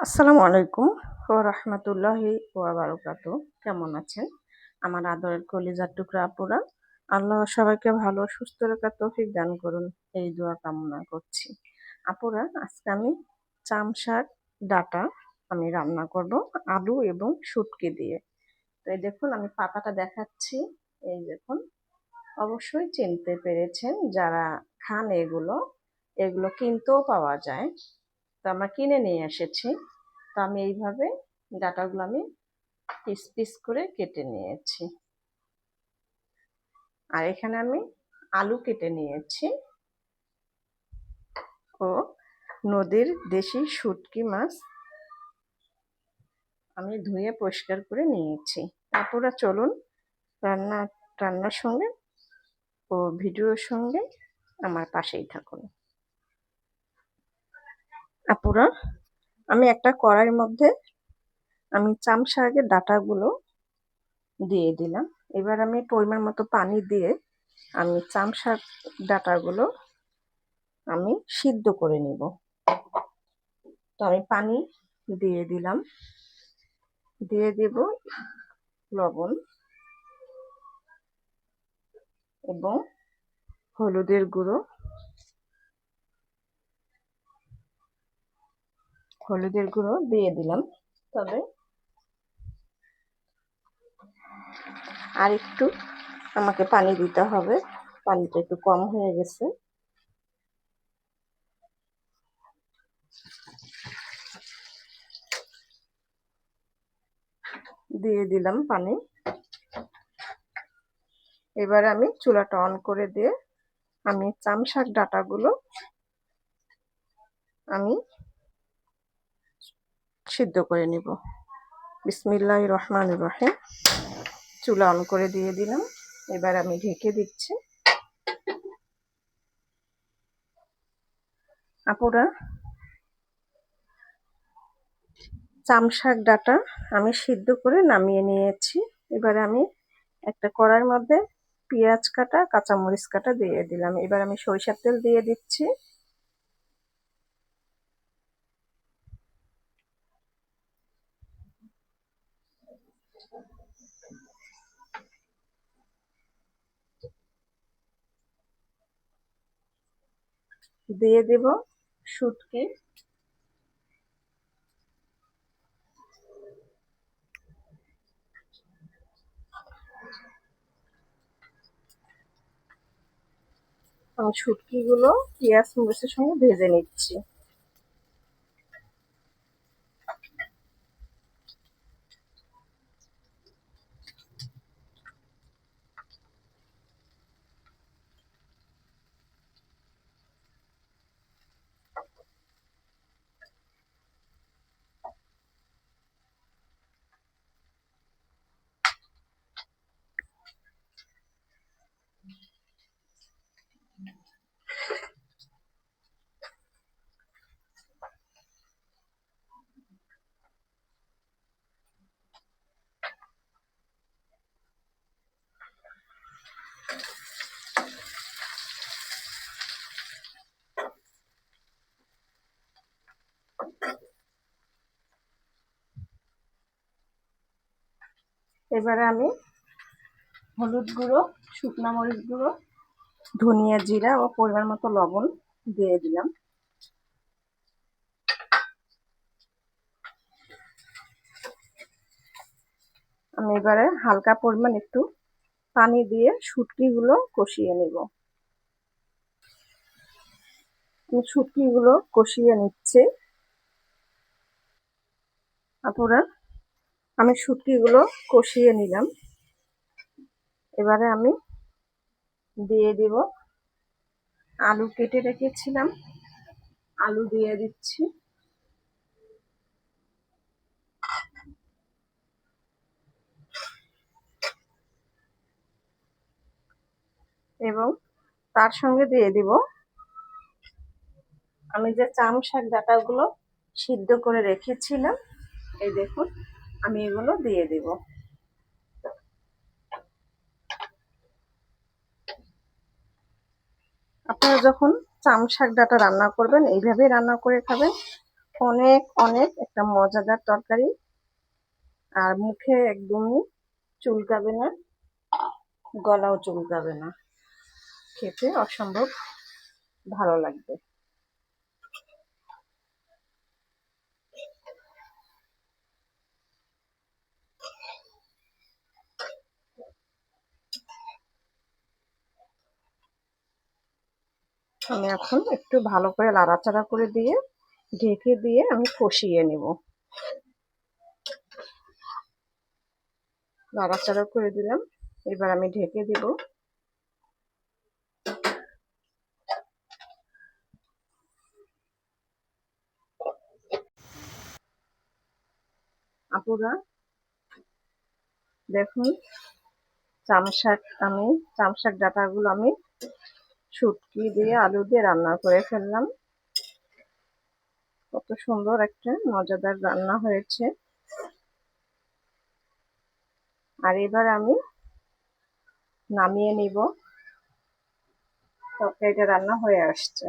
আসসালামু আলাইকুম ওয়া রাহমাতুল্লাহি ওয়া বারাকাতু। কেমন আছেন আমার আদরের কলিজার টুকরা আপুরা? আল্লাহ সবাইকে ভালো সুস্থ রাখার তৌফিক দান করুন, এই দোয়া কামনা করছি। আপুরা, আজকে আমি চাম শাক ডাটা আমি রান্না করব আলু এবং শুটকি দিয়ে। তো এই দেখুন, আমি পাতাটা দেখাচ্ছি। এই দেখুন, অবশ্যই চিনতে পেরেছেন যারা খান। এগুলো এগুলো কিনতেও পাওয়া যায়, তো আমরা কিনে নিয়ে এসেছি। তো আমি এইভাবে ডাটাগুলো আমি পিস পিস করে কেটে নিয়েছি। আর এখানে আমি আলু কেটে নিয়েছি ও নদীর দেশি শুটকি মাছ আমি ধুয়ে পরিষ্কার করে নিয়েছি। আপুরা চলুন রান্নার সঙ্গে ও ভিডিওর সঙ্গে আমার পাশেই থাকুন। আপুরা, আমি একটা কড়াইয়ের মধ্যে আমি চাম শাকের ডাটাগুলো দিয়ে দিলাম। এবার আমি পরিমাণ মতো পানি দিয়ে আমি চাম শাক ডাটাগুলো আমি সিদ্ধ করে নিব। তো আমি পানি দিয়ে দিলাম, দিয়ে দেব লবণ এবং হলুদের গুঁড়ো দিয়ে দিলাম। তবে আর একটু আমাকে পানি দিতে হবে, পানিটা একটু কম হয়ে গেছে। দিয়ে দিলাম পানি। এবার আমি চুলাটা অন করে দিয়ে আমি চাম শাক ডাটাগুলো আমি সিদ্ধ করে নিব। বিসমিল্লাহির রহমানির রহিম। চুলা অন করে দিয়ে দিলাম। এবার আমি ঢেকে দিচ্ছি। আপুরা, চাম শাক ডাটা আমি সিদ্ধ করে নামিয়ে নিয়েছি। এবার আমি একটা কড়াইয়ের মধ্যে পেঁয়াজ কাটা কাঁচামরিচ কাটা দিয়ে দিলাম। এবার আমি সরিষার তেল দিয়ে দিচ্ছি। দিয়ে দেব শুটকি। আমি শুটকিগুলো পেঁয়াজ মরিচের সঙ্গে ভেজে নিচ্ছি। এবারে আমি হলুদ গুঁড়ো, শুকনো মরিচ গুঁড়ো, ধনিয়া জিরা ও পরিমাণ মতো লবণ দিয়ে দিলাম। আমি এবারে হালকা পরিমাণ একটু পানি দিয়ে শুটকিগুলো কষিয়ে নেব। শুটকিগুলো কষিয়ে নিচ্ছে। আপুরা, আমি শুটকিগুলো কষিয়ে নিলাম। এবারে আমি দিয়ে দিব আলু কেটে রেখেছিলাম, আলু দিয়ে দিচ্ছি। এবং তার সঙ্গে দিয়ে দিব আমি যে চাম শাক ডাটাগুলো সিদ্ধ করে রেখেছিলাম। এই দেখুন, আমি এগুলো দিয়ে দিব। আপনারা যখন চাম শাক ডাঁটা রান্না করবেন এইভাবেই রান্না করে খাবেন, অনেক অনেক একটা মজাদার তরকারি, আর মুখে একদমই চুলকাবে না, গলাও চুলকাবে না, খেতে অসম্ভব ভালো লাগবে। আমি এখন একটু ভালো করে নাড়াচাড়া করে দিয়ে ঢেকে দিয়ে আমি কষিয়ে নেব। নাড়াচাড়া করে দিলাম, এবার আমি ঢেকে দিব। আপুরা দেখুন, চাম শাক ডাঁটাগুলো আমি শুটকি দিয়ে আলু দিয়ে রান্না করে ফেললাম। কত সুন্দর একটা মজাদার রান্না হয়েছে। আর এবার আমি নামিয়ে নিব, তরকারিটা রান্না হয়ে আসছে।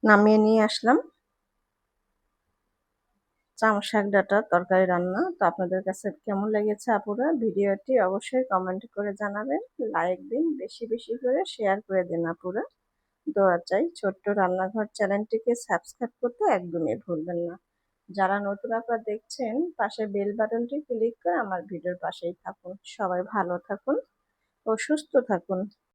নামিয়ে নিয়ে আসলাম চাম শাক ডাঁটার তরকারি রান্না। তো আপনাদের কাছে কেমন লেগেছে আপুরা, ভিডিওটি অবশ্যই কমেন্ট করে জানাবেন, লাইক দিন, বেশি বেশি করে শেয়ার করে দিন আপুরা। দোয়া চাই, ছোট্ট রান্নাঘর চ্যানেলটিকে সাবস্ক্রাইব করতে একদমই ভুলবেন না। যারা নতুন আপনারা দেখছেন, পাশে বেল বাটনটি ক্লিক করে আমার ভিডিওর পাশেই থাকুন। সবাই ভালো থাকুন ও সুস্থ থাকুন।